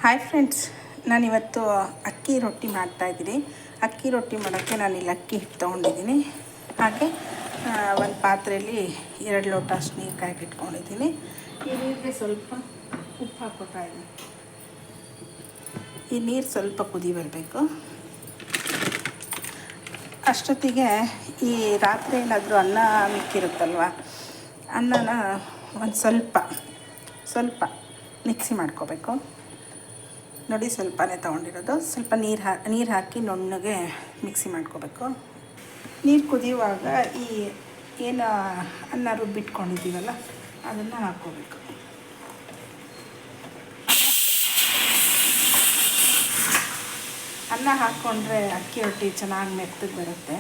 Hi friends, ನಾನಿವತ್ತು ಅಕ್ಕಿ ರೊಟ್ಟಿ ಮಾಡ್ತಾಯಿದ್ದೀನಿ. ಅಕ್ಕಿ ರೊಟ್ಟಿ ಮಾಡೋಕ್ಕೆ ನಾನಿಲ್ಲಿ ಅಕ್ಕಿ ಹಿಟ್ಟು ತೊಗೊಂಡಿದ್ದೀನಿ. ಹಾಗೆ ಒಂದು ಪಾತ್ರೆಯಲ್ಲಿ 2 ಲೋಟ ಅಷ್ಟು ನೀರು ಕಾಯ್ದು ಇಟ್ಕೊಂಡಿದ್ದೀನಿ. ಈ ನೀರಿಗೆ ಸ್ವಲ್ಪ ಉಪ್ಪು ಹಾಕ್ಕೊತಾ ಇದ್ದೀನಿ. ಈ ನೀರು ಸ್ವಲ್ಪ ಕುದಿ ಬರಬೇಕು. ಅಷ್ಟೊತ್ತಿಗೆ ಈ ರಾತ್ರಿ ಏನಾದರೂ ಅನ್ನ ಮಿಕ್ಕಿರುತ್ತಲ್ವ, ಅನ್ನನ ಒಂದು ಸ್ವಲ್ಪ ಮಿಕ್ಸಿ ಮಾಡ್ಕೋಬೇಕು. ನೋಡಿ, ಸ್ವಲ್ಪನೇ ತೊಗೊಂಡಿರೋದು. ಸ್ವಲ್ಪ ನೀರು ಹಾಕಿ ನುಣ್ಣಗೆ ಮಿಕ್ಸಿ ಮಾಡ್ಕೋಬೇಕು. ನೀರು ಕುದಿಯುವಾಗ ಈ ಏನು ಅನ್ನ ರುಬ್ಬಿಟ್ಕೊಂಡಿದ್ದೀವಲ್ಲ ಅದನ್ನು ಹಾಕ್ಕೋಬೇಕು. ಅನ್ನ ಹಾಕ್ಕೊಂಡ್ರೆ ಅಕ್ಕಿ ರೊಟ್ಟಿ ಚೆನ್ನಾಗಿ ಮೆತ್ತಗೆ ಬರುತ್ತೆ.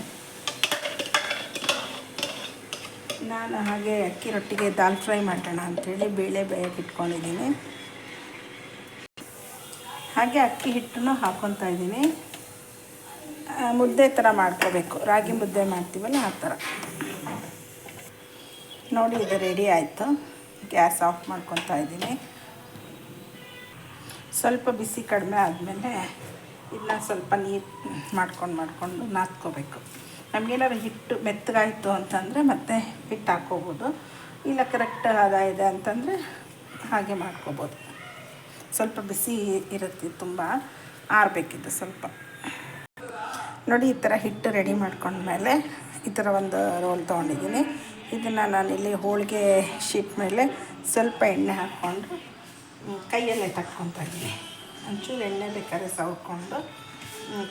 ನಾನು ಹಾಗೆ ಅಕ್ಕಿ ರೊಟ್ಟಿಗೆ ದಾಲ್ ಫ್ರೈ ಮಾಡೋಣ ಅಂಥೇಳಿ ಬೇಳೆ ಬೇಯಕ್ಕೆ ಇಟ್ಕೊಂಡಿದ್ದೀನಿ. ಹಾಗೆ ಅಕ್ಕಿ ಹಿಟ್ಟನ್ನು ಹಾಕ್ಕೊತಾ ಇದ್ದೀನಿ. ಮುದ್ದೆ ಥರ ಮಾಡ್ಕೋಬೇಕು, ರಾಗಿ ಮುದ್ದೆ ಮಾಡ್ತೀವಲ್ಲ ಆ ಥರ. ನೋಡಿ, ಇದು ರೆಡಿ ಆಯಿತು. ಗ್ಯಾಸ್ ಆಫ್ ಮಾಡ್ಕೊತಾ ಇದ್ದೀನಿ. ಸ್ವಲ್ಪ ಬಿಸಿ ಕಡಿಮೆ ಆದಮೇಲೆ ಇದನ್ನ ಸ್ವಲ್ಪ ನೀರು ಮಾಡ್ಕೊಂಡು ನಾದ್ಕೋಬೇಕು. ನಮಗೇನಾದ್ರು ಹಿಟ್ಟು ಮೆತ್ತಗಾಯಿತು ಅಂತಂದರೆ ಮತ್ತೆ ಹಿಟ್ಟು ಹಾಕ್ಕೋಬೋದು, ಇಲ್ಲ ಕರೆಕ್ಟ್ ಇದೆ ಅಂತಂದರೆ ಹಾಗೆ ಮಾಡ್ಕೋಬೋದು. ಸ್ವಲ್ಪ ಬಿಸಿ ಇರುತ್ತೆ, ತುಂಬ ಆರಬೇಕಿತ್ತು ಸ್ವಲ್ಪ. ನೋಡಿ, ಈ ಥರ ಹಿಟ್ಟು ರೆಡಿ ಮಾಡ್ಕೊಂಡ್ಮೇಲೆ ಈ ಥರ ಒಂದು ರೋಲ್ ತೊಗೊಂಡಿದ್ದೀನಿ. ಇದನ್ನು ನಾನಿಲ್ಲಿ ಹೋಳಿಗೆ ಶೀಟ್ ಮೇಲೆ ಸ್ವಲ್ಪ ಎಣ್ಣೆ ಹಾಕ್ಕೊಂಡು ಕೈಯಲ್ಲೇ ತಕ್ಕೊತಾ ಇದ್ದೀನಿ. ಒಂಚೂರು ಎಣ್ಣೆ ಬೇಕಾದ್ರೆ ಸವರ್ಕೊಂಡು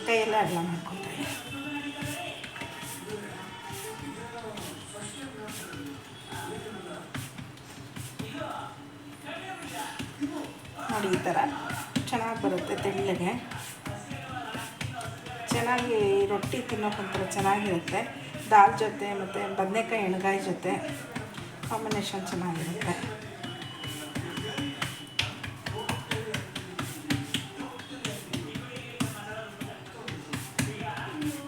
ಕೈಯಲ್ಲೇ ಅಗಲ ಮಾಡ್ಕೊತಾ ಇದ್ದೀನಿ. ನೋಡಿ, ಈ ಥರ ಚೆನ್ನಾಗಿ ಬರುತ್ತೆ, ತೆಳ್ಳಗೆ. ಚೆನ್ನಾಗಿ ರೊಟ್ಟಿ ತಿನ್ನೋಕ್ಕೊಂಥರ ಚೆನ್ನಾಗಿರುತ್ತೆ. ದಾಲ್ ಜೊತೆ ಮತ್ತು ಬದನೆಕಾಯಿ ಎಣ್ಗಾಯಿ ಜೊತೆ ಕಾಂಬಿನೇಷನ್ ಚೆನ್ನಾಗಿರುತ್ತೆ.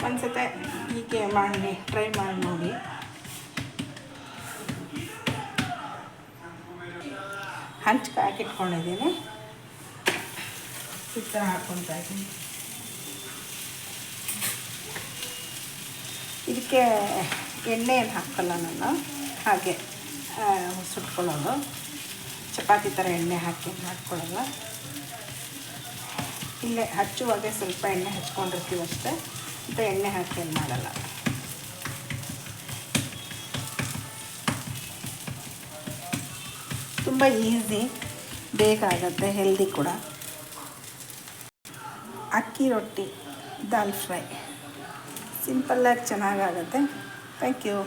ಒಂದ್ಸತೆ ಹೀಗೆ ಟ್ರೈ ಮಾಡಿ ನೋಡಿ. ಹಂಚ್ಗೆ ಹಾಕಿಟ್ಕೊಂಡಿದ್ದೀನಿ. ಈ ಥರ ಹಾಕ್ಕೊತಾ ಇದ್ದೀನಿ. ಇದಕ್ಕೆ ಎಣ್ಣೆ ಏನು ಹಾಕಲ್ಲ ನಾನು, ಹಾಗೆ ಸುಟ್ಕೊಳ್ಳೋದು. ಚಪಾತಿ ಥರ ಎಣ್ಣೆ ಹಾಕಿ ಮಾಡ್ಕೊಳ್ಳಲ್ಲ. ಇಲ್ಲೇ ಹಚ್ಚುವಾಗೆ ಸ್ವಲ್ಪ ಎಣ್ಣೆ ಹಚ್ಕೊಂಡಿರ್ತೀವಿ ಅಷ್ಟೇ, ಅಂತ ಎಣ್ಣೆ ಹಾಕಿ ಏನು ಮಾಡಲ್ಲ. ತುಂಬ ಈಸಿ, ಬೇಗ ಆಗುತ್ತೆ, ಹೆಲ್ದಿ ಕೂಡ. ಅಕ್ಕಿ ರೊಟ್ಟಿ ದಾಲ್ ಫ್ರೈ ಸಿಂಪಲ್ಲಾಗಿ ಚೆನ್ನಾಗಾಗುತ್ತೆ. Thank you.